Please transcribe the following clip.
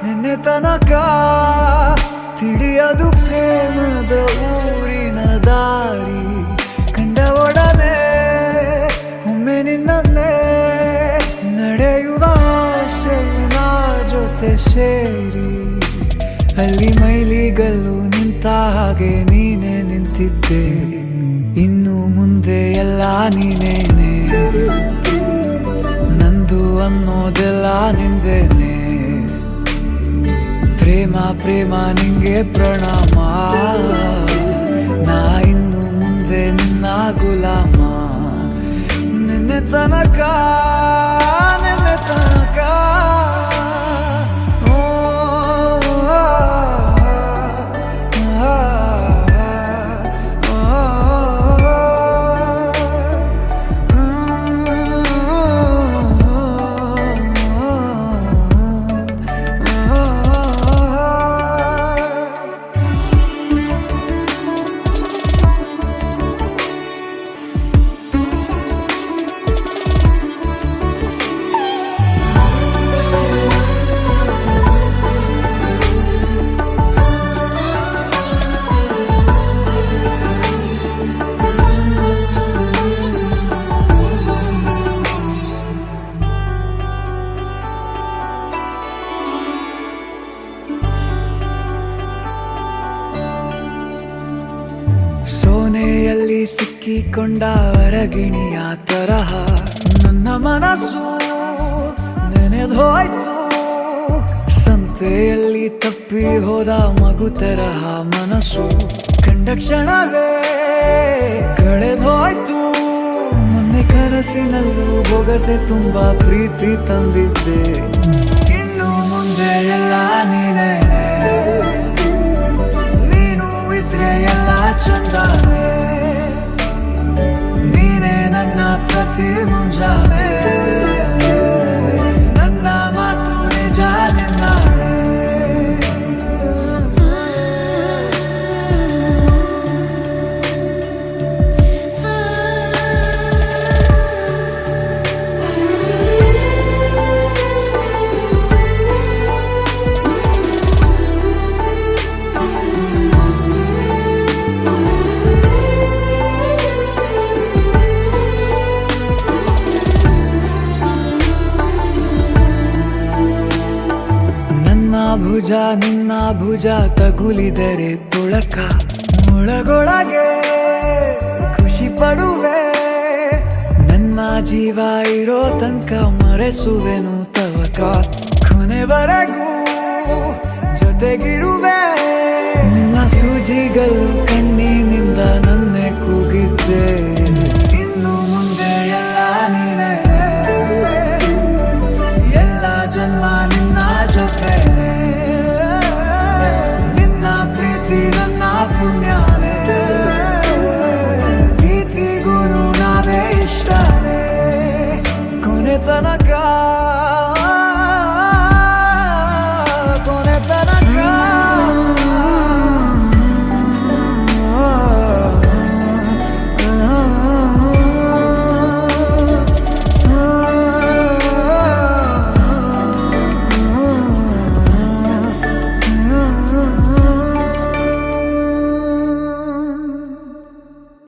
ನಿನ್ನೆ ತನಕ ತಿಳಿಯದು ಪ್ರೇಮದ ಊರಿನ ದಾರಿ. ಕಂಡ ಒಡನೆ ಒಮ್ಮೆ ನಿನ್ನೇ ನಡೆಯುವ ಆಸೆಯ ಜೊತೆ ಸೇರಿ, ಅಲ್ಲಿ ಮೈಲಿಗಲ್ಲು ನಿಂತ ಹಾಗೆ ನೀನೆ ನಿಂತಿದ್ದೆ. ಇನ್ನು ಮುಂದೆ ಎಲ್ಲ ನೀನೇನೆ, ನಂದು ಅನ್ನೋದೆಲ್ಲ ನಿಂದೇನೆ. ಪ್ರೇಮ ಪ್ರೇಮ ನಿಂಗೆ ಪ್ರಣಾಮ, ನಾ ಇನ್ನು ಮುಂದೆ ನಿನ್ನ ಗುಲಾಮ. ನಿನ್ನೆ ತನಕ ಸೋನೆಯಲ್ಲಿ ಸಿಕ್ಕಿಕೊಂಡ ಅರಗಿಣಿಯ ತರಹ ನನ್ನ ಮನಸ್ಸು ನೆನೆದೋಯ್ತು. ಸಂತೆಯಲ್ಲಿ ತಪ್ಪಿ ಹೋದ ಮಗು ತರಹ ಮನಸ್ಸು ಕಂಡ ಕ್ಷಣವೇ ಕಳೆದೋಯ್ತು. ಮೊನ್ನೆ ಕನಸಿನಲ್ಲೂ ಬೊಗಸೆ ತುಂಬಾ ಪ್ರೀತಿ ತಂದಿದ್ದೆ. ಇನ್ನು ಮುಂದೆ ಎಲ್ಲ ನೀನೇ, ನೀನು ಇದ್ರೆ ಎಲ್ಲ ಚಂದಾನೆ. ನೀನೇ ನನ್ನ ಪ್ರತಿ ಮುಂಜಾನೆ, ನನ್ನ ಮಾತು ನಿಜ ನಿನ್ನಾಳೆ. ಭುಜ ನಿನ್ನ ಭುಜ ತಗುಲಿದರೆ ತುಳಕ, ಒಳಗೊಳಗೆ ಖುಷಿ ಪಡುವೆ. ನನ್ನ ಜೀವ ಇರೋ ತನಕ ಮರೆಸುವೆನು ತವಕ, ಕೊನೆವರೆಗೂ ಜೊತೆಗಿರುವೆ. ನಿನ್ನ ಸೂಜಿಗಳು ಕಣ್ಣಿನಿಂದ ನನ್ನೆ ಕೂಗಿದ್ದೆ. ಇನ್ನು ಮುಂದೆ ಎಲ್ಲ ನೀನೇ, ಎಲ್ಲ ಜನ್ಮ ನಿನ್ನ ಜೊತೆ. ನಿನ್ನ ಪ್ರೀತಿ ನನ್ನ ಪುಣ್ಯನೇ, ಪ್ರೀತಿಗೂ ನಾವೇ ಇಷ್ಟನೇ. ಕೊನೆ ತನಕ